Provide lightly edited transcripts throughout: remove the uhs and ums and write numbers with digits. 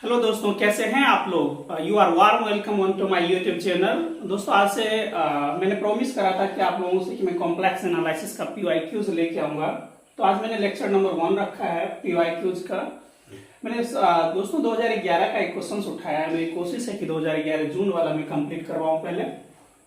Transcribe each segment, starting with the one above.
Hello दोस्तों, कैसे हैं आप लोग। You are warm welcome on to my YouTube channel. दोस्तों, आज से मैंने प्रॉमिस करा था कि आप लोगों से कि मैं कॉम्प्लेक्स एनालिसिस का पीवाईक्यूज लेके आऊंगा। तो आज मैंने लेक्चर नंबर 1 रखा है पीवाईक्यूज का। मैंने दोस्तों 2011 का एक क्वेश्चन उठाया है। मेरी कोशिश है कि 2011 जून वाला मैं कंप्लीट करवाऊं पहले,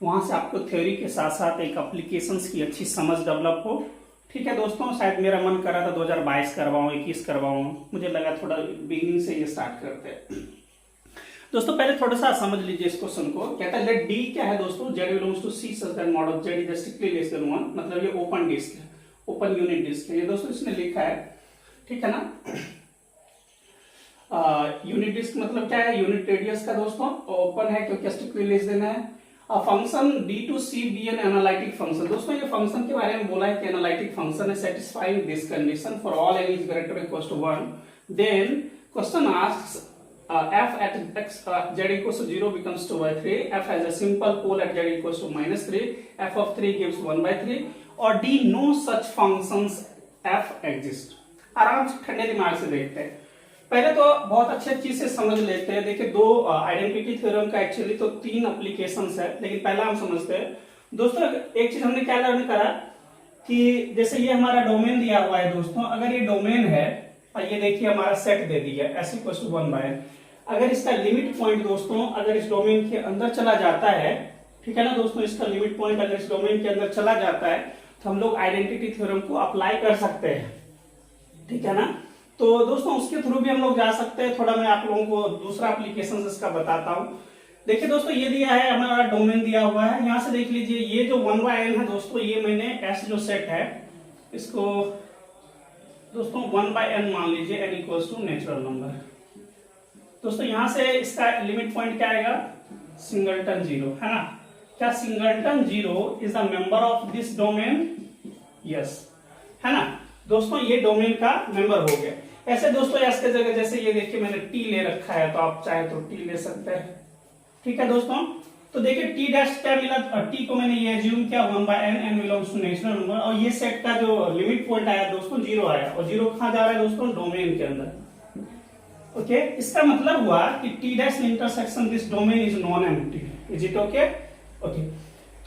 वहां से आपको थ्योरी के साथ साथ एक एप्लीकेशंस की अच्छी समझ डेवलप हो। ठीक है दोस्तों, शायद मेरा मन कर रहा था 2022 करवाऊं, 21 करवाऊं, मुझे लगा थोड़ा बिगिनिंग से ये स्टार्ट करते हैं। दोस्तों पहले थोड़ा सा समझ लीजिए इस क्वेश्चन को। कहता है लेट डी क्या है दोस्तों, z belongs to c such that mod of z is strictly less than 1, मतलब ये ओपन डिस्क है, ओपन यूनिट डिस्क है। ये दोस्तों इसने लिखा है, ठीक है ना। यूनिट डिस्क मतलब क्या है, यूनिट रेडियस का दोस्तों, ओपन है क्योंकि स्ट्रिक्टली लेस देन है। Function D to c be an analytic function. दोस्तों ये फंक्शन के बारे में बोला है कि एनालिटिक फंक्शन है satisfying this condition for all n is greater equal to 1। Then question asks f at x z equals to 0 becomes 2/3, f has a simple pole at z equals to -3, f of 3 gives 1/3 और d no such functions f exist। आराम से ठंडे दिमाग से देखते हैं। पहले तो बहुत अच्छे चीज से समझ लेते हैं। देखिए दो आइडेंटिटी थ्योरम का एक्चुअली तो 3 एप्लीकेशंस है, लेकिन पहला हम समझते हैं दोस्तों। एक चीज हमने क्या लर्न करा कि जैसे ये हमारा डोमेन दिया हुआ है दोस्तों, अगर ये डोमेन है और ये देखिए हमारा सेट दे दिया s equals to 1/n, अगर इसका लिमिट पॉइंट दोस्तों अगर इस डोमेन के अंदर चला जाता है, ठीक है ना दोस्तों, इसका लिमिट पॉइंट अगर इस डोमेन के अंदर चला जाता है तो हम लोग आइडेंटिटी थ्योरम को अप्लाई कर सकते हैं, ठीक है ना। तो दोस्तों उसके थ्रू भी हम लोग जा सकते हैं। थोड़ा मैं आप लोगों को दूसरा एप्लीकेशन इसका बताता हूं। देखिए दोस्तों ये दिया है, हमारा डोमेन दिया हुआ है। यहां से देख लीजिए ये जो 1/n है दोस्तों, ये मैंने s जो सेट है इसको दोस्तों 1/n मान लीजिए, n equals to natural number. दोस्तों यहां से इसका लिमिट पॉइंट क्या आएगा, सिंगलटन 0, है ना। क्या singleton 0 is the member of this domain, yes, है ना दोस्तों, ये डोमेन का मेंबर हो गया। ऐसे दोस्तों एस के जगह जैसे ये देखिए मैंने टी ले रखा है, तो आप चाहे तो टी ले सकते हैं, ठीक है दोस्तों। तो देखिए टी डैश क्या मिला, टी को मैंने ये एज्यूम किया 1/n, n belongs to natural number, और ये सेट का जो लिमिट पॉइंट आया दोस्तों 0 आया, और 0 कहां जा रहा है दोस्तों, डोमेन के अंदर। ओके इसका मतलब हुआ कि T dash intersection this domain is non empty, is it okay. Okay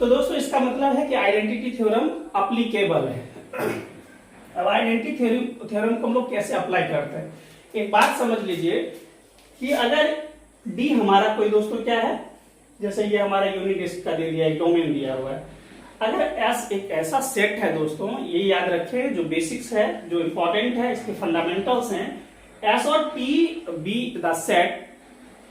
तो दोस्तों इसका मतलब है कि आइडेंटिटी थ्योरम अप्लीकेबल है। अब आइडेंटिटी थ्योरम को हम लोग कैसे अप्लाई करते हैं, एक बात समझ लीजिए कि अगर डी हमारा कोई दोस्तों क्या है, जैसे ये हमारा यूनिट डिस्क का दे दिया, एक डोमेन दिया हुआ है। अगर एस एक ऐसा सेट है दोस्तों, ये याद रखें, जो बेसिक्स है, जो इंपॉर्टेंट है, इसके फंडामेंटल्स हैं। एस और टी बी द सेट,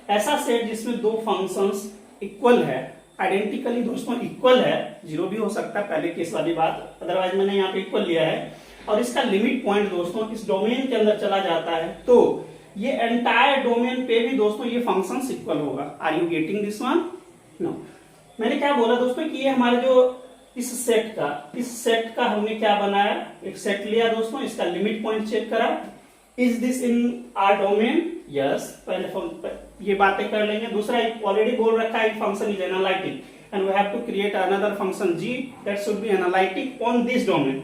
ऐसा सेट जिसमें दो फंक्शंस इक्वल है, आइडेंटिकली दोस्तों इक्वल है, 0 भी हो सकता है पहले केस वाली बात, अदरवाइज मैंने यहाँ पे इक्वल लिया है, और इसका लिमिट पॉइंट दोस्तों इस डोमेन के अंदर चला जाता है, तो ये एंटायर डोमेन पे भी दोस्तों ये फंक्शंस इक्वल होगा। Are you getting this one, no. मैंने क्या बोला दोस्तों कि ये हमारे जो इस सेट का हमने क्या बनाया, एक सेट लिया दोस्तों, इसका लिमिट पॉइंट चेक करा, is this in are domain, yes, पहले ये बातें कर लेंगे। दूसरा ऑलरेडी बोल रखा है function is analytic and we have to create another function g that should be analytic on this domain.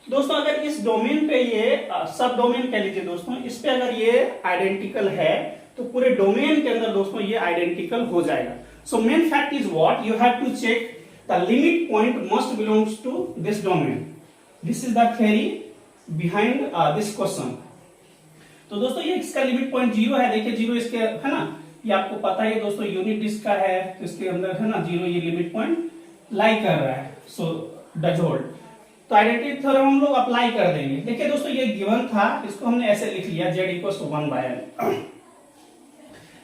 दोस्तों अगर इस डोमेन पे ये सब डोमेन कह लीजिए दोस्तों, इस पे अगर ये आइडेंटिकल है तो पूरे डोमेन के अंदर दोस्तों ये आइडेंटिकल हो जाएगा। So main fact is what you have to check the limit point must belongs to this domain. This is the theory behind this question. तो दोस्तों ये इसका लिमिट पॉइंट 0 है, देखिए 0 इसके है ना, ये आपको पता है दोस्तों यूनिट डिस्क का है, तो इसके अंदर है ना 0 ये लिमिट पॉइंट लाई कर रहा है, सो डज होल्ड। तो आइडेंटिटी थ्योरम हम लोग अप्लाई कर देंगे। देखिए दोस्तों ये गिवन था, इसको हमने ऐसे लिख लिया z इक्वल्स टू 1/n।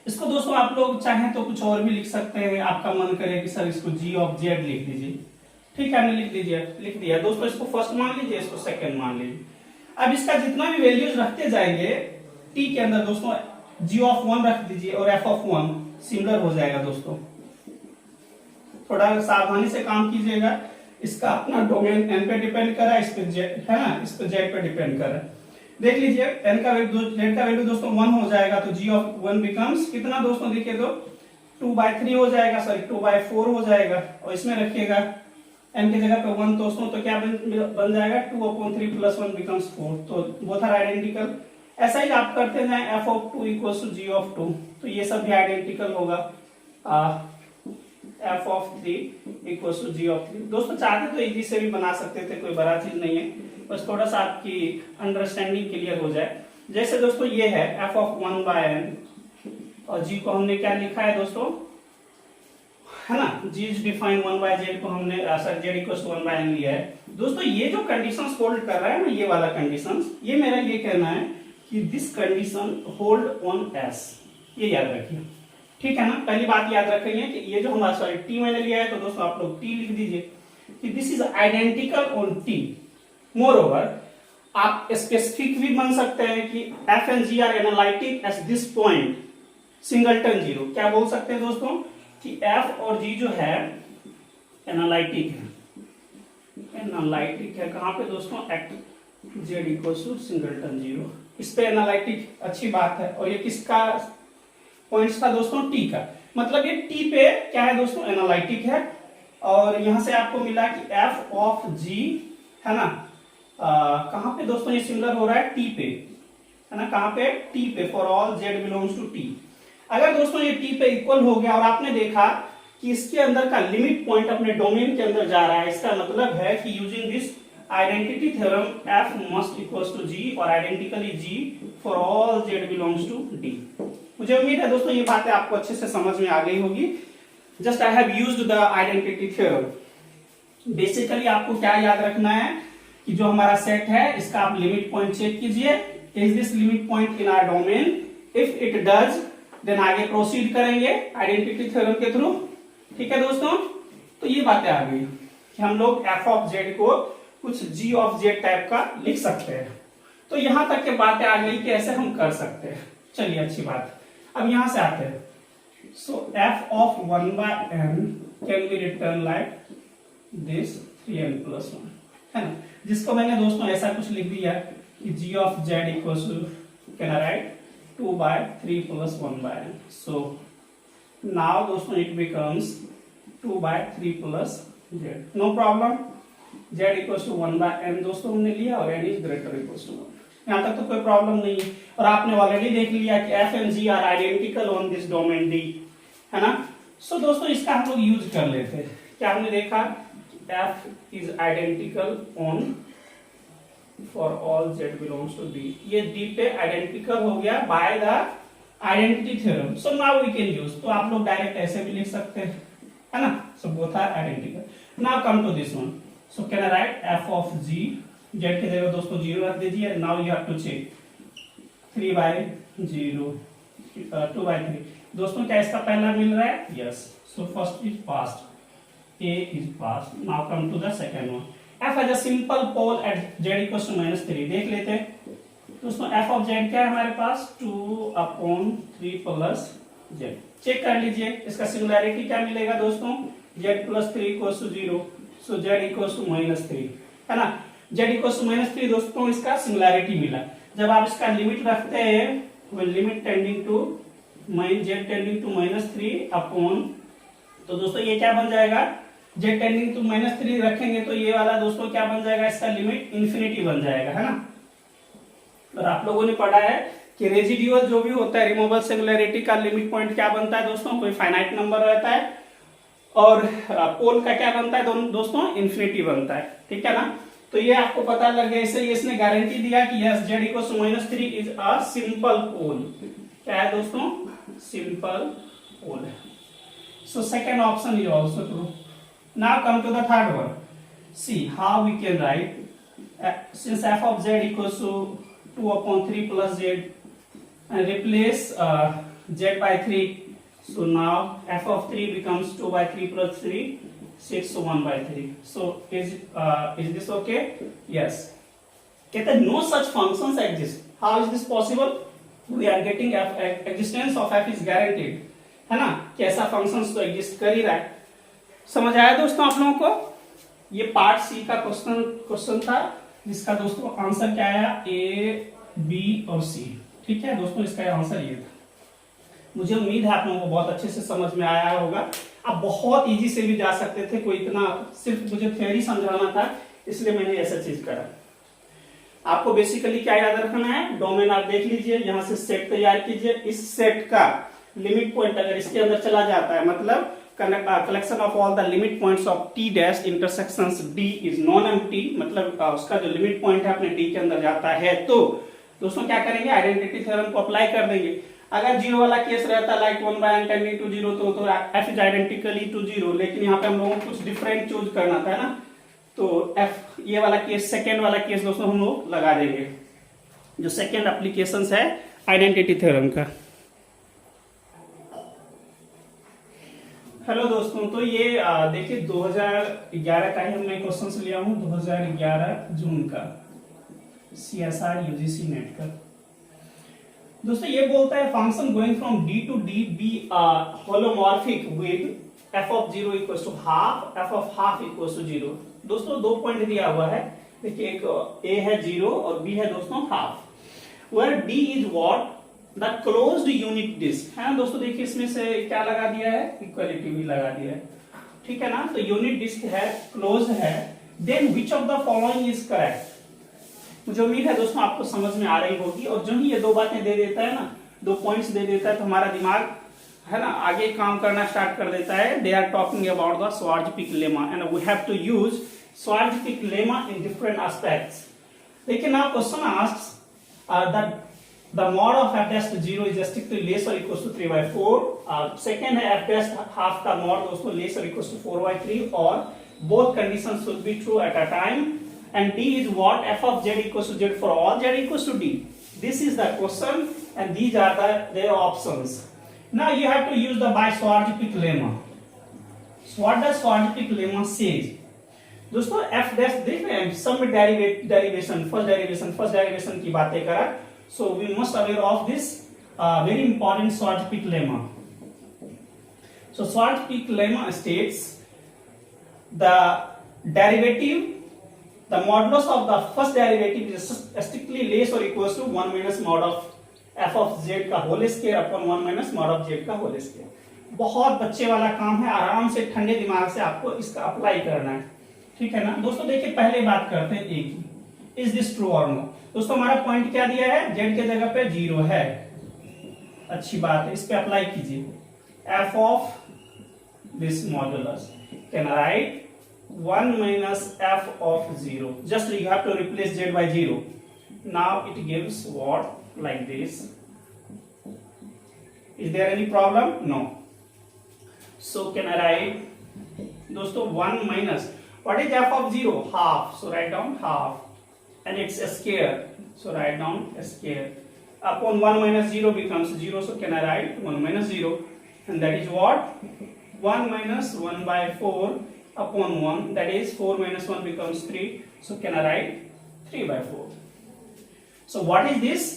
इसको दोस्तों आप लोग चाहें तो कुछ और भी लिख सकते हैं, आपका मन करे कि सर इसको g ऑफ z लिख दीजिए, ठीक है, हमने लिख दिया दोस्तों। इसको फर्स्ट मान लीजिए, इसको सेकंड मान लीजिए। अब इसका जितना भी वैल्यूज रखते जाएंगे t के अंदर दोस्तों, g ऑफ 1 रख दीजिए और f ऑफ 1 सिमिलर हो जाएगा दोस्तों। थोड़ा सावधानी से काम कीजिएगा, इसका अपना डोमेन n पे डिपेंड कर रहा है, इस पे z है ना, इस पे z पे डिपेंड कर रहा है। देख लीजिए n का वैल्यू, z का वैल्यू दोस्तों 1 हो जाएगा, तो g ऑफ 1 बिकम्स कितना दोस्तों, देखिए तो 2/3 हो जाएगा, सॉरी 2/4 हो जाएगा, और इसमें रखिएगा n की जगह पे 1 दोस्तों, तो क्या बन जाएगा 2/3 + 1 बिकम्स 4। तो बोथ आर आइडेंटिकल। ऐसा ही आप करते जाए f of two equal to g of two, तो ये सब भी आइडेंटिकल होगा। F of three equal to g of three. दोस्तों चाहते तो इजी से भी बना सकते थे, कोई बड़ा चीज नहीं है, बस थोड़ा सा आपकी अंडरस्टैंडिंग क्लियर हो जाए। जैसे दोस्तों ये है F of one by N, और जी को हमने क्या लिखा है दोस्तों, है ना, g is define one by z को हमने sir z equal to one by n लिया है। दोस्तों ये जो कंडीशंस होल्ड कर रहा है ना, ये वाला कंडीशंस, ये मेरा ये कहना है कि this condition hold on S, ये याद रखिए, ठीक है ना। पहली बात याद रखेंगे कि ये जो हमारा सॉरी टी मैंने लिया है, तो दोस्तों आप लोग टी लिख दीजिए कि this is identical on T. Moreover आप स्पेसिफिक भी बन सकते हैं कि f and g are analytic at this point singleton zero. क्या बोल सकते हैं दोस्तों कि एफ और जी जो है एनालिटिक है, एनालिटिक है कहां पे दोस्तों, at z equal to singleton zero. इस पे एनालिटिक अच्छी बात है। और ये किसका पॉइंट्स था दोस्तों, टी का, मतलब ये टी पे क्या है दोस्तों, एनालिटिक है। और यहां से आपको मिला कि एफ ऑफ जी है ना, कहां पे दोस्तों ये सिमिलर हो रहा है, टी पे, है ना, कहां पे, टी पे, for all z belongs to T. अगर दोस्तों ये टी पे इक्वल हो गया और आपने देखा कि इसके अंदर का लिमिट पॉइंट अपने डोमेन के अंदर जा रहा है, इसका मतलब है कि using this identity theorem f must equals to g और identically g for all z belongs to D. मुझे उम्मीद है दोस्तों ये बातें आपको अच्छे से समझ में आ गई होगी। Just I have used the identity theorem. Basically आपको क्या याद रखना है कि जो हमारा सेट है इसका आप लिमिट पॉइंट चेक कीजिए, is this limit point in our domain, if it does then आगे प्रोसीड करेंगे आइडेंटिटी थ्योरम के थ्रू। ठीक है दोस्तों, तो ये बातें आ गई कि हम लोग एफ ऑफ जेड को कुछ जी ऑफ जेड टाइप का लिख सकते हैं। तो यहां तक के बातें आ गई कि ऐसे हम कर सकते हैं। चलिए अच्छी बात, अब यहां से आते हैं। So f of one by n can be written like this 3n+1, है ना, जिसको मैंने दोस्तों ऐसा कुछ लिख दिया कि g of z equals to can I write 2/3+1/n। So now दोस्तों it becomes 2/3+z, no problem. z equals to 1/n दोस्तों हमने लिया और n is greater equals to 1, यहां तक तो कोई प्रॉब्लम नहीं है। और आपने ऑलरेडी देख लिया कि f and g are identical on this domain D, है ना। सो दोस्तों इसका हम लोग यूज कर लेते हैं। क्या हमने देखा, f is identical on for all z belongs to D। ये D पे आइडेंटिकल हो गया by the identity theorem। So now we can use, तो आप लोग डायरेक्ट ऐसे भी लिख सकते हैं, है ना। So both are identical। Now come to this one। So can I write f of g, z की जगह दोस्तों 0 रख दीजिए। Now you have to check 3/0 2/3 दोस्तों क्या इसका पहला मिल रहा है, yes। So first is passed, A is passed। Now come to the second one। F has a simple pole at z equals to -3। देख लेते हैं दोस्तों f of z क्या है हमारे पास, 2/3+z। चेक कर लीजिए इसका सिंगुलैरिटी क्या मिलेगा दोस्तों, z + 3 = 0। सो z = -3, है ना। z = -3 दोस्तों इसका सिंगुलैरिटी मिला। जब आप इसका लिमिट रखते हैं, limit tending to z tending to -3 upon, तो दोस्तों ये क्या बन जाएगा, z टेंडिंग टू -3 रखेंगे तो ये वाला दोस्तों क्या बन जाएगा, इसका लिमिट इन्फिनिटी बन जाएगा, है ना। और आप लोगों ने पढ़ा है कि रेजिड्यूअल जो भी होता है, रिमूवेबल सिंगुलैरिटी का लिमिट पॉइंट क्या बनता है दोस्तों, कोई फाइनाइट नंबर रहता है। और पोल का क्या बनता है दोस्तों, इन्फिनिटी बनता है, ठीक है ना। तो ये आपको पता लग गया, इससे इसने गारंटी दिया कि yes z = -3 is a simple pole. क्या है दोस्तों, सिंपल पोल है। So second option is also true। Now come to the third one। See how we can write, since f of z equals to 2/3+z and replace z by 3। So now f of 3 becomes 2/3 + 3 6 so 1/3। So is this okay? Yes। कहते हैं no such functions exist। How is this possible? We are getting existence of f is guaranteed, है ना, कि ऐसा functions तो exist कर ही रहा है। समझ आया दोस्तों आप लोगों को। ये पार्ट सी का क्वेश्चन था, जिसका दोस्तों आंसर क्या आया, ए, बी और सी। ठीक है दोस्तों, इसका आंसर ये था। मुझे उम्मीद है आप लोगों को बहुत अच्छे से समझ में आया होगा। आप बहुत इजी से भी जा सकते थे, कोई इतना, सिर्फ मुझे थ्योरी समझाना था इसलिए मैंने ऐसा चीज करा। आपको बेसिकली क्या याद रखना है, डोमेन आप देख लीजिए, यहां से सेट तैयार कीजिए, इस सेट का लिमिट पॉइंट अगर इसके अंदर चला जाता है, मतलब collection of all the limit points of T dash intersections D is non empty, मतलब उसका जो लिमिट पॉइंट है अपने डी के अंदर जाता है, तो दोस्तों क्या करेंगे, आइडेंटिटी थ्योरम को अप्लाई कर देंगे। अगर जीरो वाला केस रहता है like 1/n tending to zero, तो f is identically to zero, लेकिन यहाँ पे हम लोगों को कुछ डिफरेंट चूज करना था ना, तो f ये वाला केस, सेकेंड वाला केस दोस्तों हम लोग लगा देंगे, जो सेकेंड एप्लीकेशन है आइडेंटिटी थ्योरम का। हेलो दोस्तों, तो ये देखिए 2011 का ही मैं क्वेश्चन लिया हूँ, 2011 जून का CSR UGC नेट का। दोस्तों ये बोलता है function going from d to d be holomorphic with f of 0 equals to half, f of half equals to 0। दोस्तों दो पॉइंट दिया हुआ है, देखिए एक a है 0 और b है दोस्तों half, where d is what the closed unit disk है ना दोस्तों। देखिए इसमें से क्या लगा दिया है, इक्वलिटी भी लगा दिया है, ठीक है ना, तो यूनिट डिस्क है, क्लोज है, then which of the following is correct. मुझे उम्मीद है दोस्तों आपको समझ में आ रही होगी, और जो ही ये दो बातें दे देता है ना, दो पॉइंट्स दे देता है, तो हमारा दिमाग है ना आगे काम करना स्टार्ट कर देता है। They are talking about the Schwarzschild lemma and we have to use Schwarzschild lemma in different aspects. देखिए now question asks that the mod of f dash to 0 is strictly less or equals to 3/4, second है f dash half का mod दोस्तों less or equals to 4/3, और both conditions should be true at a time, and d is what, f of z equals to z for all z equals to d. This is the question and these are their options. Now you have to use the by Schwarzschild lemma. So what does Schwarzschild lemma says? दोस्तों f dash देख रहे हैं, सम derivation first derivation की बातें करा, so we must aware of this very important Schwarzschild lemma. So Schwarzschild lemma states the derivative, the modulus of the first derivative is strictly less or equals to 1 minus mod of f of z का whole square upon 1 minus mod of z का whole square. बहुत बच्चे वाला काम है, आराम से ठंडे दिमाग से आपको इसका अप्लाई करना है, ठीक है ना दोस्तों। देखिए पहले बात करते हैं a की, इज दिस ट्रू और नो। दोस्तों हमारा पॉइंट क्या दिया है, z के जगह पे 0 है, अच्छी बात है, इस पे अप्लाई कीजिए, f of this modulus can write 1 minus f of 0, just you have to replace z by 0. Now it gives what, like this. Is there any problem? No. So can I write दोस्तों 1 minus, what is f of 0? Half, so write down half, and it's a square, so write down a square, upon 1 minus 0 becomes 0, so can I write 1 minus 0, and that is what, 1 minus 1 by 4 upon 1, that is 4 minus 1 becomes 3, so can I write 3 by 4. So what is this,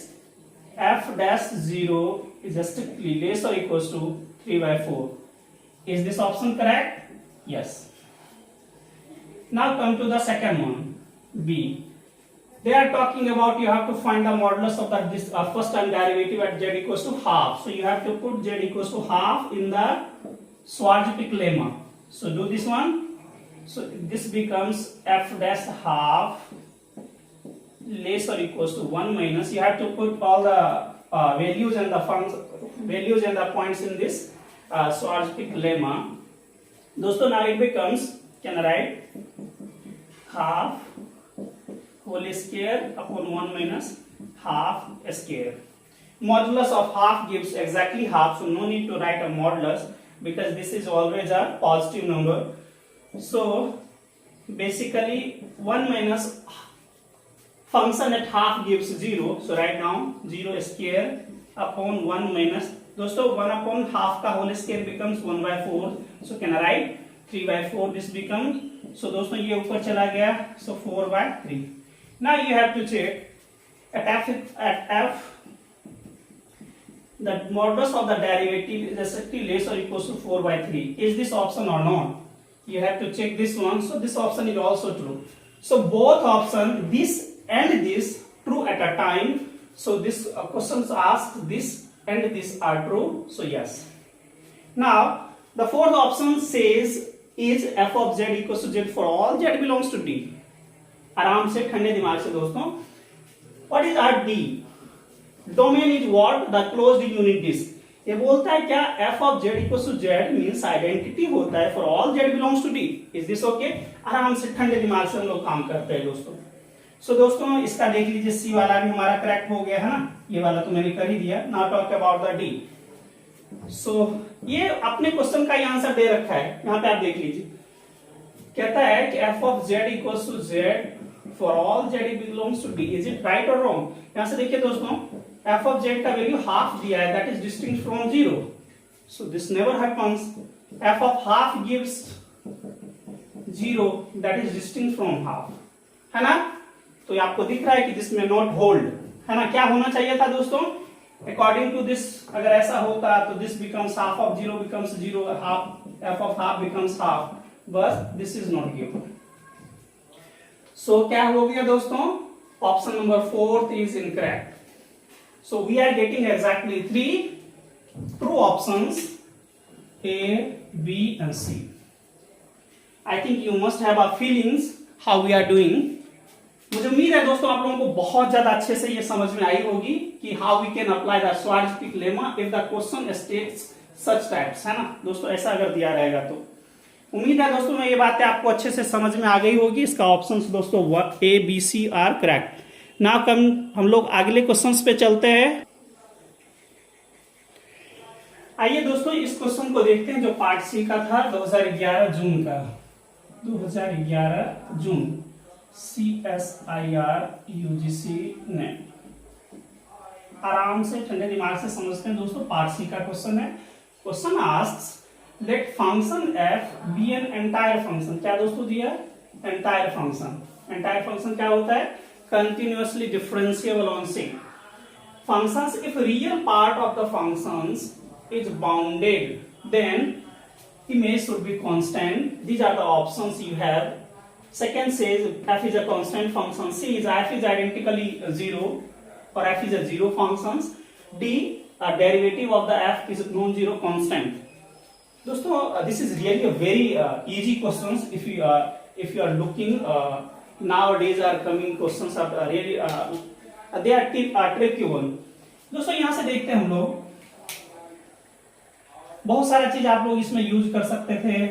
f dash 0 is strictly less or equals to 3 by 4. Is this option correct? Yes. Now come to the second one, b. They are talking about you have to find the modulus of this first term derivative at z equals to half. So you have to put z equals to half in the Schwarzschild lemma. So do this one. So this becomes f dash half less or equals to 1 minus. You have to put all the values and the points in this Schwarzschild lemma. दोस्तों now it becomes, can I write half whole square upon 1 minus half square. Modulus of half gives exactly half, so no need to write a modulus because this is always a positive number. So basically 1 minus function at half gives 0, so write down 0 square upon 1 minus, दोस्तों 1 upon half का whole square becomes 1 by 4, so can I write 3 by 4, this becomes, so दोस्तों ये ऊपर चला गया, so 4 by 3. Now you have to check at f the modulus of the derivative is exactly less or equals to 4 by 3. Is this option or not? You have to check this one. So this option is also true. So both options, this and this, true at a time. So this questions asked this and this are true. So yes. Now the fourth option says is f of z equals to z for all z belongs to d. आराम से ठंडे दिमाग से दोस्तों what is R D? Domain is what? The closed unit disk. ये बोलता है क्या f of z equal to z means identity होता है for all z belongs to d। Is this okay? आराम से ठंडे दिमाग से हम लोग काम करते हैं दोस्तों। सो दोस्तों इसका देख लीजिए, सी वाला भी हमारा करेक्ट हो गया है ना, ये वाला तो मैंने कर ही दिया। Now talk about the D. So ये अपने क्वेश्चन का ही आंसर दे रखा है, यहाँ पे आप देख लीजिए। कहता है कि f of z equals to z for all z belongs to d। Is it right और रॉन्ग? यहां से देखिए दोस्तों, f ऑफ z का वैल्यू हाफ दिया है, that is distinct from 0, so this never happens. f of half gives 0, that is distinct from half, है ना? तो ये आपको दिख रहा है कि दिस में नॉट होल्ड, है ना? क्या होना चाहिए था दोस्तों? अकॉर्डिंग टू दिस, अगर ऐसा होता तो this becomes half of 0 becomes 0, half f of half becomes half, बस this is not given. So क्या हो गया दोस्तों? Option number 4 is incorrect. So we are getting exactly 3 true options, A, B and C. I think you must have a feelings how we are doing. मुझे उम्मीद है दोस्तों आप लोगों को बहुत ज्यादा अच्छे से ये समझ में आई होगी कि how we can apply the Schwarzschild lemma if the question states such types, है ना दोस्तों? ऐसा अगर दिया रहेगा तो उम्मीद है दोस्तों में ये बातें आपको अच्छे से समझ में आ गई होगी। इसका ऑप्शंस दोस्तों A, B, C are correct. Now हम लोग अगले क्वेश्चंस पे चलते हैं। आइए दोस्तों इस क्वेश्चन को देखते हैं जो पार्ट सी का था 2011 जून का, 2011 जून, CSIR UGC ने। आराम से ठंडे दिमाग से समझते हैं दोस्तों, पार्ट सी का क्वेश्चन है। Question asks let function f be an entire function. क्या दोस्तों दिया? Entire function. एंटायर फंक्शन क्या होता है? Continuously differentiable on C। Functions, if real part of the functions is bounded, then image should be constant. These are the options you have. Second says f is a constant function. C is f is identically 0 or f is a 0 functions. D, a derivative of the f is non-zero constant. दोस्तों this is really a very easy questions. If you are looking nowadays are coming questions are really they are tricky one. दोस्तों यहाँ से देखते हैं हम लोग, बहुत सारा चीज आप लोग इसमें यूज कर सकते थे।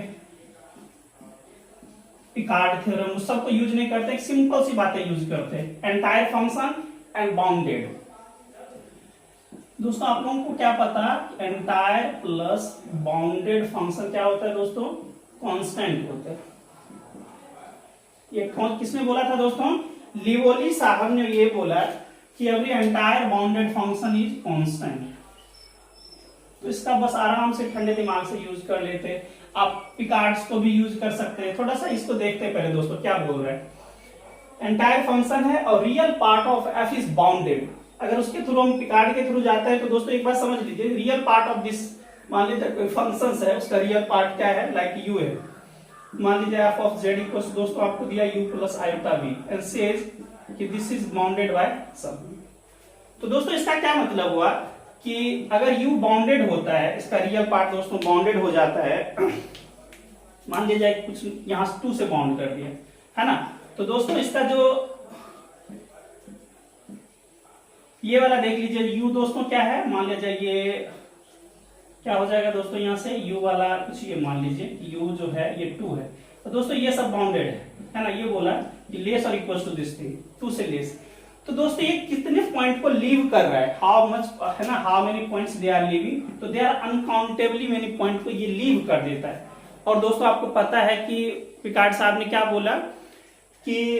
पिकार्ड थ्योरम उस सबको यूज नहीं करते, सिंपल सी बातें यूज करते हैं। Entire function and bounded. दोस्तों आप लोगों को क्या पता, एंटायर प्लस बाउंडेड फंक्शन क्या होता है दोस्तों? कांस्टेंट होता है। ये किसने बोला था दोस्तों? लिवोली साहब ने ये बोला कि every entire bounded function is constant. तो इसका बस आराम से ठंडे दिमाग से यूज कर लेते। आप पिकार्ड्स को भी यूज कर सकते हैं। थोड़ा सा इसको देखते हैं पहले दोस्तों क्या बोल रहे हैं। एंटायर फंक्शन है और real part of F is bounded. अगर उसके थ्रू हम पिकार्ड के थ्रू जाते हैं तो दोस्तों एक बात समझ लीजिए, रियल पार्ट ऑफ दिस, मान लीजिए कोई फंक्शन है, उसका रियल पार्ट क्या है? लाइक यू है। मान लीजिए एफ ऑफ जेड इक्वल्स दोस्तों आपको दिया u plus iota b and says कि this is bounded by some. तो दोस्तों इसका क्या मतलब हुआ कि अगर u बाउंडेड होता है, इसका रियल पार्ट दोस्तों बाउंडेड हो जाता है, मान लीजिए कुछ यहां 2 से बाउंड कर दिया, है ना? तो दोस्तों इसका जो ये वाला देख लीजिए u दोस्तों क्या है, मान लीजिए ये क्या हो जाएगा दोस्तों, यहां से u वाला कुछ ये मान लीजिए u जो है ये 2 है। तो दोस्तों ये सब बाउंडेड है ना? ये बोला कि लेस और इक्वल टू दिस थिंग, 2 से लेस। तो दोस्तों ये कितने पॉइंट को लीव कर रहा है, हाउ मच, है ना, how many points they are leaving, तो they are uncountably many point को ये लीव कर देता है। और दोस्तों आपको पता है कि पिकार्ड साहब ने क्या बोला कि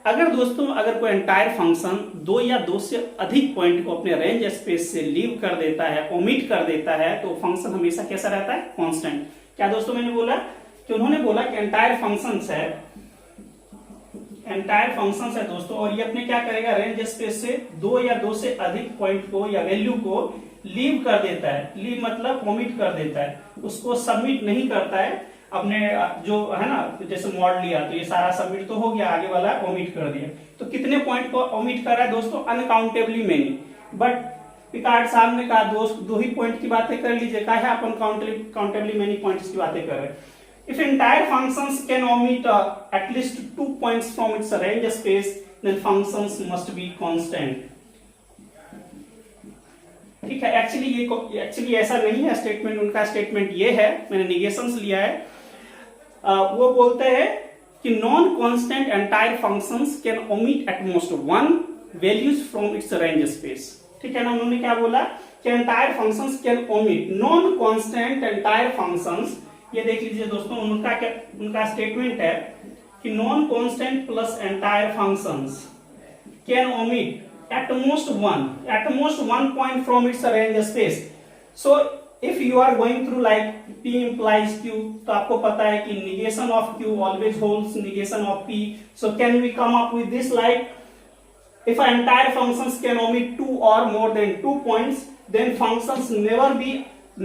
अगर कोई एंटायर फंक्शन 2 या 2 से अधिक पॉइंट को अपने रेंज स्पेस से लीव कर देता है, ओमिट कर देता है, तो फंक्शन हमेशा कैसा रहता है? कांस्टेंट। क्या दोस्तों मैंने बोला कि उन्होंने बोला कि एंटायर फंक्शंस है दोस्तों, और ये अपने क्या करेगा? रेंज स्पेस से 2 या 2 से अधिक पॉइंट को या वैल्यू को लीव कर देता है। लीव मतलब ओमिट कर देता है, उसको सबमिट नहीं करता है अपने, जो है ना, जैसे मॉड लिया तो ये सारा सबमिट तो हो गया, आगे वाला ओमिट कर दिया। तो कितने पॉइंट को ओमिट कर रहा है दोस्तों? अनकाउंटेबली मेनी। बट पिकार्ड साहब ने कहा 2 ही पॉइंट की बातें कर लीजिए, क्या है अपन काउंटेबली मेनी पॉइंट्स की बातें कर रहे हैं। If entire functions can omit at least 2 points from its range space, then functions must be constant. ठीक है, एक्चुअली ऐसा नहीं है स्टेटमेंट, उनका स्टेटमेंट ये है, मैंने निगेशंस लिया है। वो बोलते हैं कि non constant entire functions can omit at most one values from its range space. ठीक है ना, उन्होंने क्या बोला कि entire functions can omit non constant entire functions. ये देख लीजिए दोस्तों, उनका स्टेटमेंट है कि non constant plus entire functions can omit at most one point from its range space. So if you are going through like p implies q, तो आपको पता है कि negation of q always holds negation of p. So can we come up with this like if an entire functions can omit two or more than 2 points, then functions never be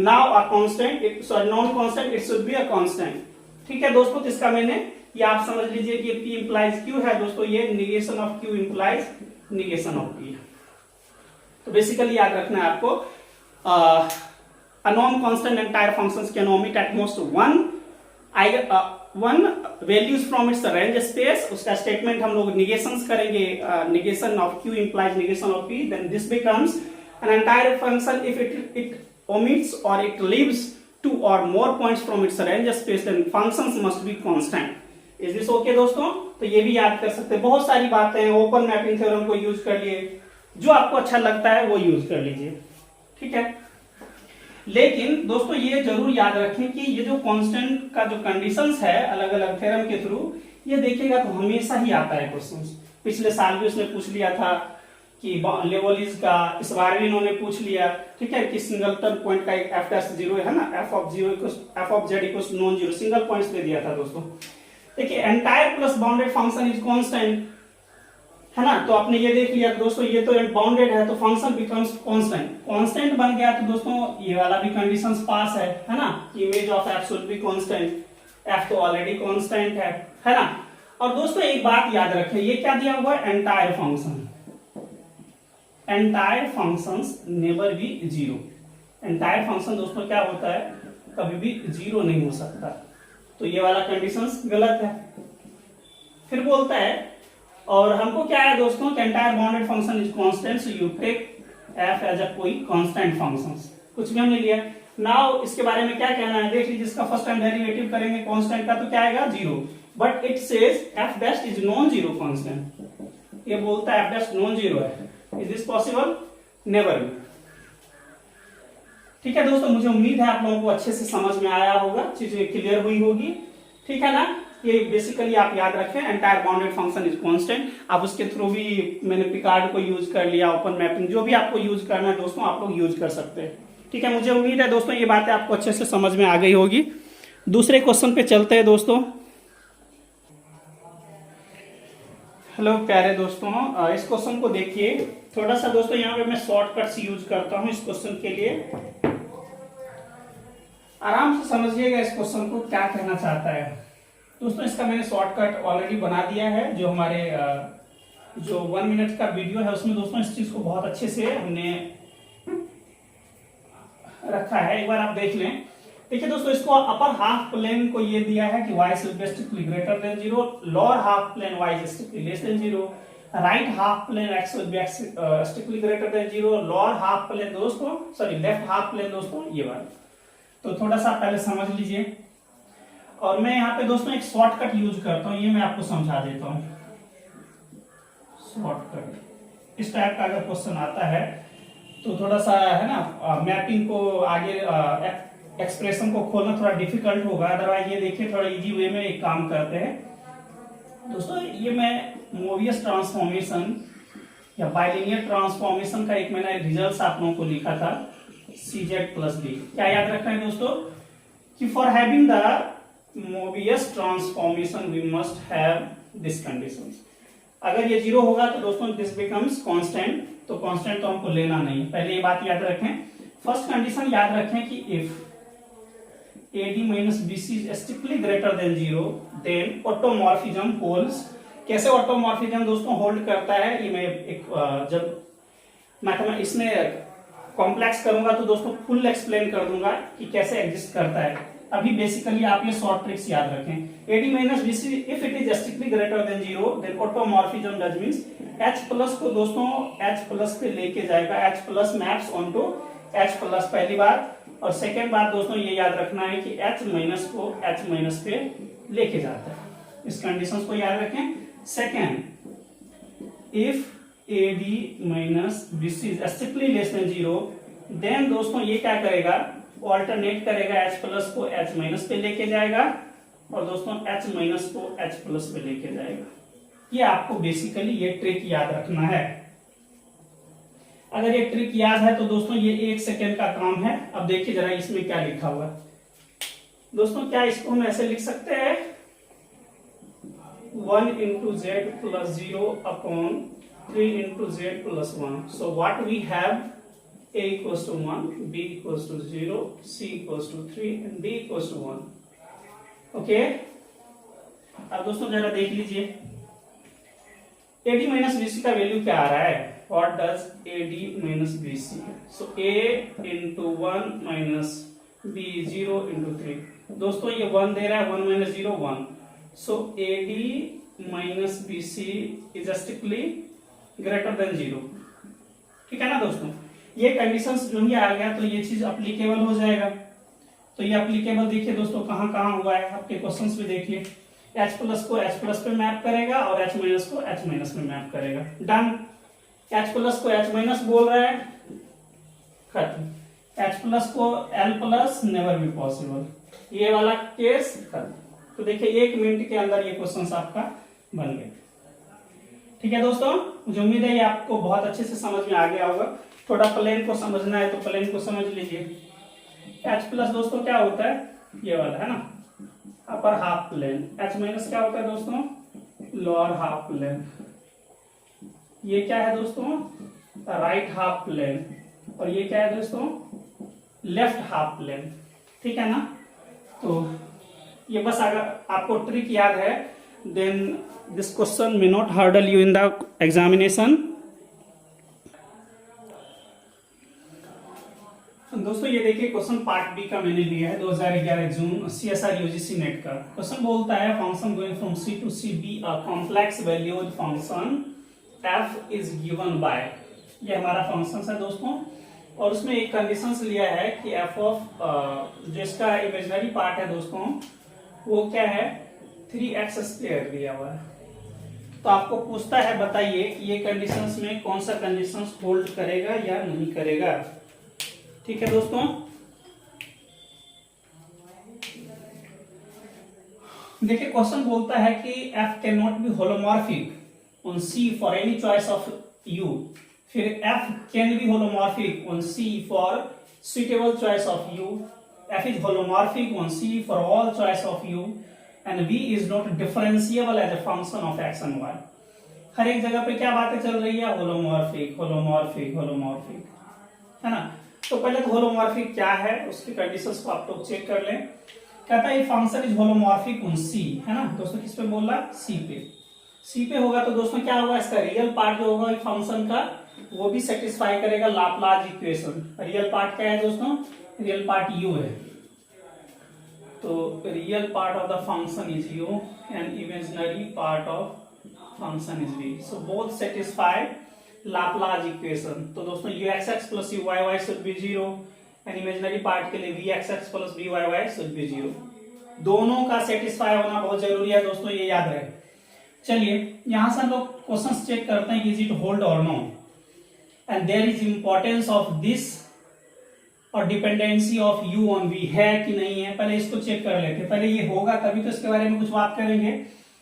now a constant, non-constant, it should be a constant. ठीक है दोस्तों, तो इसका मैंने ये आप समझ लीजिए कि p implies q है दोस्तों, ये negation of q implies negation of p। तो बेसिकली याद रखना है आपको, a non-constant entire functions can omit at most one values from its range space। उसका स्टेटमेंट हम लोग निगेशंस करेंगे, negation of q implies negation of p, then this becomes an entire function if it omits or it leaves two or more points from its range space, then functions must be constant। Is this okay दोस्तों? तो ये भी याद कर सकते हैं, बहुत सारी बातें हैं, ओपन मैपिंग थ्योरम को यूज कर लिए, जो आपको अच्छा लगता है वो यूज कर लीजिए। ठीक है, लेकिन दोस्तों ये जरूर याद रखें कि ये जो कांस्टेंट का जो कंडीशंस है अलग अलग थ्योरम के थ्रू, ये देखिएगा तो हमेशा ही आता है क्वेश्चंस। पिछले साल भी उसने पूछ लिया था कि लेवलिज का, इस बार भी इन्होंने पूछ लिया। ठीक है, कि सिंगलटन पॉइंट का एफ डैश 0 है ना, F of Z equals non zero, single points पे दिया था दोस्तों। देखिए entire plus bounded function is constant, है ना, तो आपने ये देख लिया दोस्तों, ये तो बाउंडेड है तो फंक्शन बिकम्स कांस्टेंट, कांस्टेंट बन गया तो दोस्तों ये वाला भी कंडीशंस पास है ना, image of F should be constant, F तो ऑलरेडी कांस्टेंट है ना। और दोस्तों एक बात याद रखें, ये क्या दिया हुआ है, entire function, entire functions never be zero. Entire function दोस्तों क्या होता है, कभी भी जीरो नहीं हो सकता, तो ये वाला कंडीशंस गलत है। फिर बोलता है, और हमको क्या है दोस्तों, entire bounded function is constant, so you take f as a कोई कांस्टेंट फंक्शंस, कुछ भी हमने लिया। नाउ इसके बारे में क्या कहना है, देख लीजिए, इसका फर्स्ट टाइम डेरिवेटिव करेंगे कांस्टेंट का तो क्या आएगा, zero, but it says F dash is non zero constant. ये बोलता है एफ डैश नॉन जीरो है, is this possible, never be. ठीक है दोस्तों, मुझे उम्मीद है आप लोगों को अच्छे से समझ में आया होगा, चीजें क्लियर हुई होगी। ठीक है ना, ये बेसिकली आप याद रखें, entire bounded function is constant. आप उसके थ्रू भी, मैंने पिकार्ड को यूज कर लिया, ओपन मैपिंग, जो भी आपको यूज करना है दोस्तों आप लोग यूज कर सकते हैं। ठीक है, मुझे उम्मीद है दोस्तों ये बातें आपको अच्छे से समझ में आ गई होगी। दूसरे क्वेश्चन पे चलते हैं दोस्तों। हेलो प्यारे दोस्तों, इस क्वेश्चन को देखिए थोड़ा सा दोस्तों, यहाँ पे मैं शॉर्टकट्स यूज करता हूँ इस क्वेश्चन के लिए, आराम से समझिएगा इस क्वेश्चन को क्या कहना चाहता है दोस्तों। इसका मैंने शॉर्टकट ऑलरेडी बना दिया है, जो हमारे जो 1 मिनट का वीडियो है उसमें दोस्तों इस चीज को बहुत अच्छे से हमने रखा है, एक बार आप देख लें। देखिए दोस्तों, इसको अपर हाफ प्लेन को ये दिया है कि y should be strictly greater than 0, lower half plane y is strictly less than 0, right half plane x should be strictly greater than 0, lower half plane दोस्तों, सॉरी लेफ्ट हाफ प्लेन दोस्तों ये वाला। तो थोड़ा सा पहले समझ लीजिए, और मैं यहाँ पे दोस्तों एक शॉर्टकट यूज करता हूँ, ये मैं आपको समझा देता हूँ। शॉर्टकट इस टाइप का अगर क्वेश्चन आता है तो थोड़ा सा है ना, मैपिंग को आगे एक्सप्रेशन को खोलना थोड़ा डिफिकल्ट होगा, अदरवाइज ये देखिए थोड़ा इजी वे में एक काम करते हैं दोस्तों। ये मैं मोबियस ट्रांसफॉर्मेशन या बाइलिनियर ट्रांसफॉर्मेशन का एक मैंने रिजल्ट आप लोगों को लिखा था, CZ प्लस डी। क्या याद रखना है दोस्तों, कि for having the Mobius transformation we must have this conditions. अगर ये जीरो होगा तो दोस्तों दिस बिकम्स कांस्टेंट, तो कांस्टेंट तो हमको लेना नहीं, पहले ये बात याद रखें। फर्स्ट कंडीशन याद रखें कि if AD minus BC is strictly greater than 0, then automorphism holds. कैसे ऑटोमॉर्फिज्म दोस्तों होल्ड करता है, ये मैं एक जब मैं इसमें कॉम्प्लेक्स करूंगा तो दोस्तों फुल एक्सप्लेन कर दूंगा कि कैसे एग्जिस्ट करता है। अभी बेसिकली आप ये शॉर्ट ट्रिक्स याद रखें। AD minus BC if it is strictly greater than zero then automorphism that means H plus को दोस्तों H प्लस पे लेके जाएगा, H plus maps on to H plus, पहली बात। और सेकेंड बात दोस्तों ये याद रखना है कि H माइनस को H माइनस पे लेके जाता है, इस कंडीशंस को याद रखें। Second, if AD minus BC is strictly less than zero then दोस्तों ये क्या करेगा, ऑल्टरनेट करेगा, H प्लस को H माइनस पे लेके जाएगा और दोस्तों H माइनस को H प्लस पे लेके जाएगा। ये आपको बेसिकली ये ट्रिक याद रखना है। अगर ये ट्रिक याद है तो दोस्तों ये 1 सेकेंड का काम है। अब देखिए जरा इसमें क्या लिखा हुआ है दोस्तों, क्या इसको हम ऐसे लिख सकते हैं 1 into z plus 0 upon 3 into z plus 1। So what we have A equals to 1, B equals to 0, C equals to 3 and D equals to 1. Okay, अब दोस्तों जरा देख लीजिए AD माइनस BC का वैल्यू क्या आ रहा है, what does AD minus BC, so A into 1 minus B 0 into 3। दोस्तों ये 1 दे रहा है, 1 minus 0 1, so AD minus BC is strictly greater than 0। ठीक है ना दोस्तों, ये कंडीशंस जो ही आ गया तो ये चीज अप्लीकेबल हो जाएगा। तो ये अप्लीकेबल देखिए दोस्तों कहां कहां हुआ है, आपके क्वेश्चंस में देखिए। H प्लस को H प्लस पे मैप करेगा और H माइनस को H माइनस पे मैप करेगा, डन। H प्लस को H माइनस बोल रहा है, खत्म। H प्लस को L plus, never be possible, ये वाला केस खत्म। तो देखिए 1 मिनट के अंदर ये क्वेश्चंस आपका बन गया। ठीक है दोस्तों, मुझे उम्मीद है ये आपको बहुत अच्छे से समझ में आ गया होगा। थोड़ा प्लेन को समझना है तो प्लेन को समझ लीजिए। H प्लस दोस्तों क्या होता है, ये वाला है ना, upper half plane. H minus क्या होता है दोस्तों, लोअर हाफ प्लेन। ये क्या है दोस्तों, राइट हाफ प्लेन। और ये क्या है दोस्तों, लेफ्ट हाफ प्लेन। ठीक है ना, तो ये बस अगर आपको ट्रिक याद है then this question may not hurdle you in the examination. दोस्तों ये देखिए क्वेश्चन पार्ट बी का मैंने लिया है 2011 जून CSR UGC नेट का। क्वेश्चन बोलता है function going from C to C be a complex valued function f is given by, ये हमारा फंक्शन है दोस्तों। और उसमें एक कंडीशंस लिया है कि f ऑफ जिसका इमेजिनरी पार्ट है दोस्तों वो क्या है 3x² दिया हुआ है। तो आपको पूछता है बताइए कि ये कंडीशंस में कौन सा कंडीशंस होल्ड करेगा या नहीं करेगा। ठीक है दोस्तों, देखिए क्वेश्चन बोलता है कि f can not be holomorphic on C for any choice of U, फिर f can be holomorphic on C for suitable choice of U, f is holomorphic on C for all choice of U and V is not differentiable as a function of x and y। हर एक जगह पे क्या बातें चल रही है, holomorphic holomorphic holomorphic, है ना। तो पहले तो होलोमॉर्फिक क्या है उसकी कंडीशंस को आप लोग चेक कर लें। कहता है function is holomorphic on C, है ना दोस्तों, किस पे बोल रहा है, C पे। C पे होगा तो दोस्तों क्या होगा, इसका रियल पार्ट जो होगा फंक्शन का वो भी सेटिस्फाई करेगा लाप्लास इक्वेशन। रियल पार्ट क्या है दोस्तों, रियल पार्ट U है, तो real part of the function is U and imaginary part of function is V, so both satisfy Laplace equation. तो दोस्तों uxx plus uyy should be 0 and imaginary part के लिए vxx plus vyy should be 0। दोनों का satisfy होना बहुत जरूरी है दोस्तों, ये याद रहे। चलिए यहां से हम लोग क्वेश्चंस चेक करते हैं, is it hold or no, and there is importance of this और dependency of u on v है कि नहीं है, पहले इसको चेक कर लेते हैं। पहले ये होगा तभी तो इसके बारे में कुछ बात करेंगे।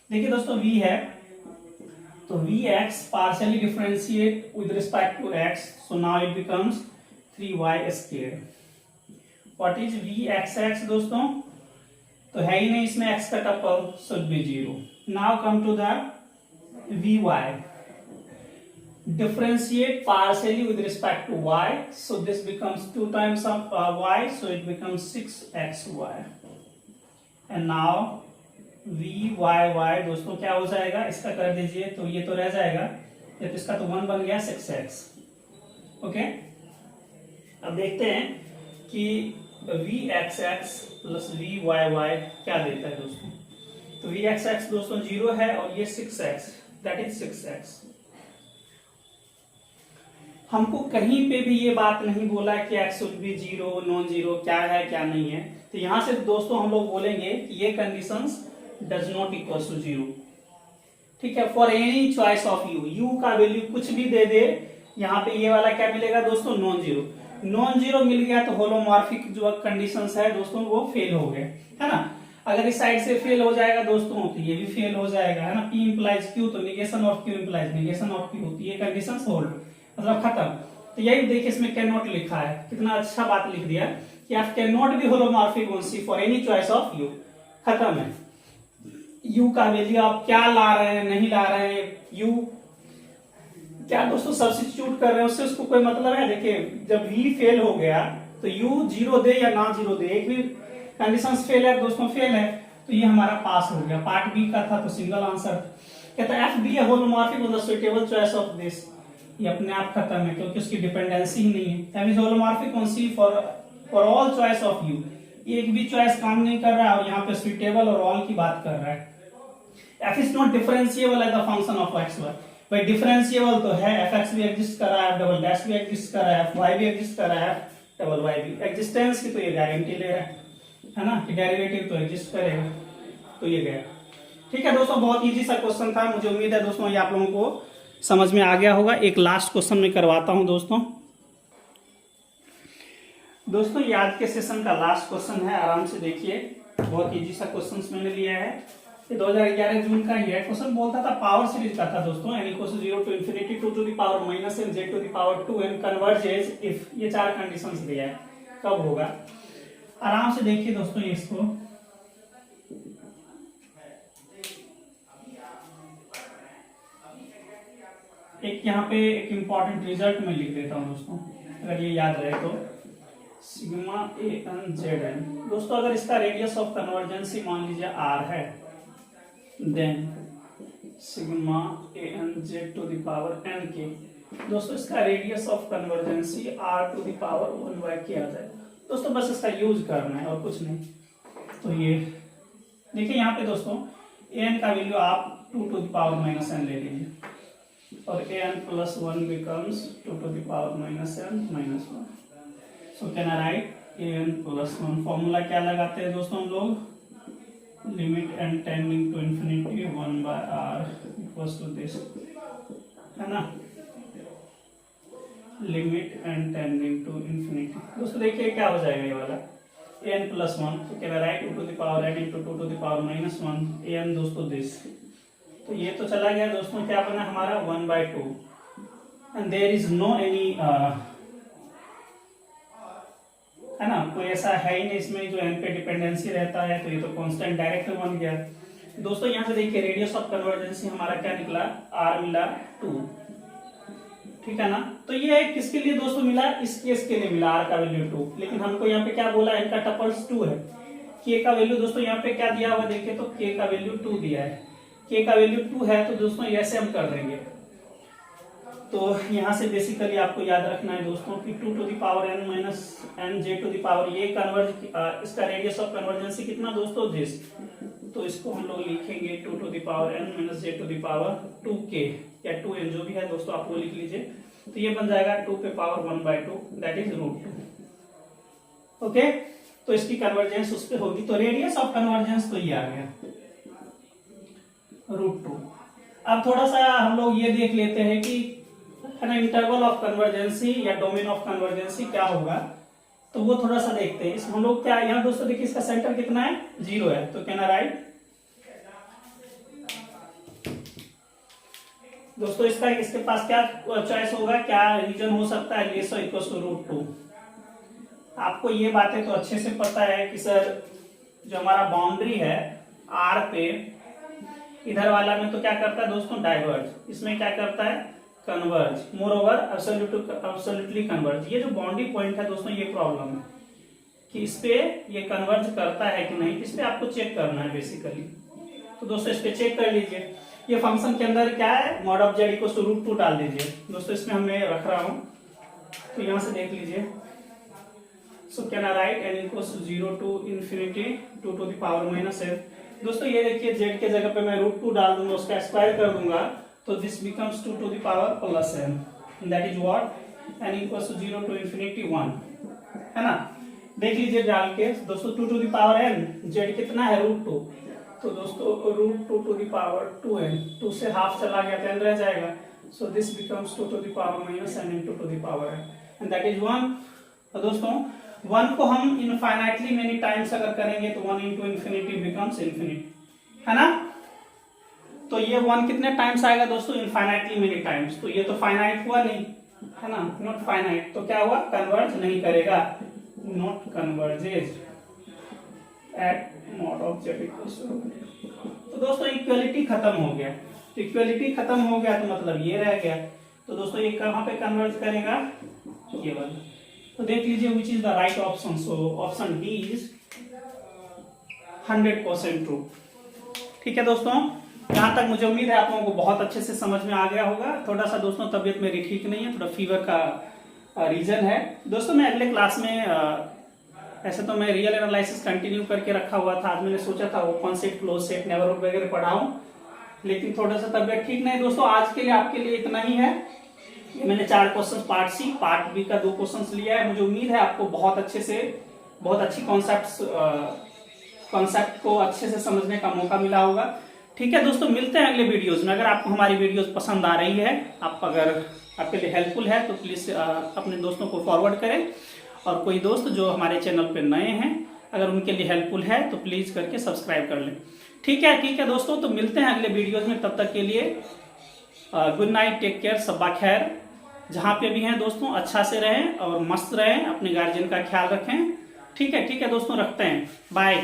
देखिए दोस्तों v है तो vx partially differentiate with respect to x, so now it becomes 3y²। what is vxx दोस्तों, तो है ही नहीं इसमें x का tuple, should be 0। now come to the vy, differentiate partially with respect to y, so this becomes 2 times of y, so it becomes 6xy। and now vy दोस्तों क्या हो जाएगा, इसका कर दीजिए तो ये तो रह जाएगा, तो इसका तो 1 बन गया 6x। ओके, अब देखते हैं कि v x x plus v y y क्या देता है दोस्तों? तो वी एक्स एक्स दोस्तों 0 है और ये 6x, दैट इज 6x। हमको कहीं पे भी ये बात नहीं बोला कि x विल बी 0 नॉन 0 क्या है क्या नहीं है। तो यहां से दोस्तों हम लोग बोलेंगे कि ये conditions does not equal to 0। ठीक है, for any choice of u का वैल्यू कुछ भी दे दे, यहाँ पे ये वाला क्या मिलेगा दोस्तों? Non zero. नॉन जीरो मिल गया तो होलोमॉर्फिक जो कंडीशंस है दोस्तों वो फेल हो गए, है ना। अगर इस साइड से फेल हो जाएगा दोस्तों तो ये भी फेल हो जाएगा, है ना। P इंप्लाइज Q तो negation of Q implies negation of Q, तो ये कंडीशंस होल्ड, मतलब खत्म। तो यही देखिए इसमें कैन नॉट लिखा है, कितना अच्छा बात लिख दिया कि आप can not be holomorphic on C for any choice of U। खत्म है। U का वैल्यू आप क्या ला रहे हैं नहीं ला रहे हैं, U क्या दोस्तों सब्स्टिट्यूट कर रहे हैं उससे उसको कोई मतलब है? देखिए जब V फेल हो गया तो U 0 दे या ना 0 दे, एक भी कंडीशन फेल है दोस्तों, फेल है, तो ये हमारा पास हो गया। पार्ट बी का था तो सिंगल आंसर। कहता है F be a holomorphic of the suitable choice of this, ये अपने आप खत्म है क्योंकि उसकी डिपेंडेंसी ही नहीं है। F is holomorphic on C for all choice of U, एक भी चॉइस काम नहीं कर रहा है और यहाँ पे सुटेबल और ऑल की बात कर रहा है। F is not differentiable as the function of x y, भाई डिफरेंशिएबल तो है, एफ एक्स भी एग्जिस्ट कर रहा है, डबल डैश भी एग्जिस्ट कर रहा है, एफ वाई भी एग्जिस्ट कर रहा है, डबल वाई भी। एग्जिस्टेंस की तो ये गारंटी ले रहा है ना कि डेरिवेटिव तो एग्जिस्ट करेगा, तो ये गया। ठीक है दोस्तों, बहुत इजी सा क्वेश्चन था, मुझे उम्मीद है दोस्तों ये आप लोगों को समझ में आ गया होगा। एक लास्ट क्वेश्चन में करवाता हूं दोस्तों। ये आज के सेशन का लास्ट क्वेश्चन है, आराम से देखिए, बहुत इजी सा क्वेश्चन मैंने लिया है। ये 2011 जून का ही है। क्वेश्चन बोलता था पावर सीरीज का था दोस्तों, n equal to 0 to infinity 2 to the power minus n z to the power 2n converges if, ये चार कंडीशंस दिया है, कब होगा। आराम से देखिए दोस्तों इसको, एक यहाँ पे एक इंपॉर्टेंट रिजल्ट में लिख देता हूं दोस्तों, अगर ये याद रहे तो। Sigma a n Z N दोस्तों, अगर इसका रेडियस ऑफ कन्वर्जेंसी मान लीजिए r है, then sigma a n z to the power n के दोस्तों इसका radius of convergence r to the power 1/k आ जाएगा दोस्तों। बस इसका यूज करना है और कुछ नहीं। तो ये देखिए यहाँ पे दोस्तों n का वैल्यू आप 2 to the power minus n ले लीजिए और an plus 1 becomes 2 to the power minus n minus 1। So can I write an plus 1। Formula क्या लगाते हैं दोस्तों हम लोग? Limit n tending to infinity 1/r equals to this, है ना। Limit n tending to infinity दोस्तों, देखिए क्या हो जाएगा ये वाला n प्लस 1, तो can I write 2 to the power n into 2 to the power minus 1 an दोस्तों दिस। तो ये तो चला गया दोस्तों, क्या बना हमारा 1/2 and there is no any, है ना, कोई ऐसा है ही नहीं इसमें जो n पे डिपेंडेंसी रहता है, तो ये तो कांस्टेंट डायरेक्ट बन गया दोस्तों। यहाँ से देखिए रेडियस ऑफ कन्वर्जेंसी हमारा क्या निकला? r मिला 2, ठीक है ना। तो ये किसके लिए दोस्तों मिला? इस केस के लिए मिला, r का वैल्यू 2। लेकिन हमको यहाँ पे क्या बोला? n का टपल्स 2 है। k का वैल्यू दोस्तों यहाँ पे क्या दिया हुआ देखिए, तो k का वैल्यू 2 दिया है। k का वैल्यू 2 है तो दोस्तों ऐसे हम कर देंगे। तो यहाँ से बेसिकली आपको याद रखना है दोस्तों कि 2 to the power n minus n j to the power, ये कन्वर्ज, इसका रेडियस ऑफ कन्वर्जेंसी कितना दोस्तों? दिस। तो इसको हम लोग लिखेंगे 2 to the power n minus j to the power 2k या 2n, जो भी है दोस्तों आप वो लिख लीजिए। तो ये बन जाएगा 2 पे पावर 1/2, दैट इज √2। ओके, तो इसकी कन्वर्जेंस उस पे होगी। तो रेडियस ऑफ कन्वर्जेंस तो ये आ गया √2। अब थोड़ा सा हम लोग ये देख लेते हैं कि, है ना, इंटरवल ऑफ कन्वर्जेंसी या डोमेन ऑफ कन्वर्जेंसी क्या होगा, तो वो थोड़ा सा देखते हैं। हम लोग क्या यहाँ दोस्तों देखिए इसका सेंटर कितना है? 0 है। तो कैन आई राइट दोस्तों इसका, इसके पास क्या चॉइस होगा, क्या रीजन हो सकता है? लेस और इक्वल टू √2। आपको ये बातें तो अच्छे से पता है कि सर जो हमारा बाउंड्री है r पे, इधर वाला में तो क्या करता है दोस्तों? डाइवर्ज। इसमें क्या करता है? Converge. More over absolutely converge. ये जो बाउंड्री पॉइंट है दोस्तों, ये प्रॉब्लम है कि इस पे ये कन्वर्ज करता है कि नहीं, इस पे आपको चेक करना है बेसिकली। तो दोस्तों इस पे चेक कर लीजिए। ये फंक्शन के अंदर क्या है? Mod of z equal to √2 डाल दीजिए दोस्तों। इसमें हमें रख रहा हूं, तो यहां से देख लीजिए। So can I write n equals to 0 to infinity 2 to the power minus f। दोस्तों ये देखिए z के जगह पे मैं √2 डाल दूंगा, उसका स्क्वायर कर दूंगा, तो this becomes 2 to the power plus n, that is what n equals to 0 to infinity 1, है ना। देख लीजिए डाल के दोस्तों 2 to the power n, z कितना है √2, तो दोस्तों √2 टू द पावर 2n, 2 से हाफ चला गया तो n रह जाएगा, so this becomes 2 to the power minus n into to the power n, and that is 1। तो दोस्तों 1 को हम इनफाइनाइटली मेनी टाइम्स अगर करेंगे तो 1 इंटू इंफिनिटी बिकम्स इन्फिनिटी, है ना। तो ये 1 कितने टाइम्स आएगा दोस्तों, इनफाइनाइटली मेनी टाइम्स, तो ये तो फाइनाइट हुआ नहीं, है ना, नॉट फाइनाइट, तो क्या हुआ, कन्वर्ज नहीं करेगा, not converges at mod of z equals to. तो दोस्तों इक्वलिटी खत्म हो गया, तो इक्वलिटी खत्म हो गया तो मतलब ये रह गया, तो दोस्तों ये कहां पे कन्वर्ज करेगा, ये वाला। तो देख लीजिए which is the right option, so option D is 100% true. ठीक है दोस्तों, यहाँ तक मुझे उम्मीद है आप लोगों को बहुत अच्छे से समझ में आ गया होगा। थोड़ा सा दोस्तों तबीयत मेरी ठीक नहीं है, थोड़ा फीवर का रीजन है दोस्तों। मैं अगले क्लास में ऐसे तो मैं रियल एनालिसिस कंटिन्यू करके रखा हुआ था, आज मैंने सोचा था open set, close set, neighbourhood वगैरह पढ़ाऊं, लेकिन थोड़ा सा तबीयत ठीक नहीं दोस्तों। आज के लिए आपके लिए इतना ही है। मैंने 4 question part C part B का 2 क्वेश्चन लिया है। मुझे उम्मीद है आपको बहुत अच्छी कॉन्सेप्ट को अच्छे से समझने का मौका मिला होगा। ठीक है दोस्तों, मिलते हैं अगले वीडियोज में। अगर आपको हमारी वीडियोज पसंद आ रही है, अगर आपके लिए हेल्पफुल है, तो प्लीज अपने दोस्तों को फॉरवर्ड करें, और कोई दोस्त जो हमारे चैनल पे नए हैं अगर उनके लिए हेल्पफुल है तो प्लीज करके सब्सक्राइब कर लें। ठीक है दोस्तों, तो मिलते हैं अगले वीडियोज में। तब तक के लिए गुड नाइट, टेक केयर, सब्बा खैर। जहां पे भी हैं दोस्तों अच्छा से रहें और मस्त रहें, अपने गार्जियन का ख्याल रखें। ठीक है दोस्तों, रखते हैं, बाय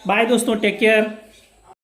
बाय दोस्तों, टेक केयर।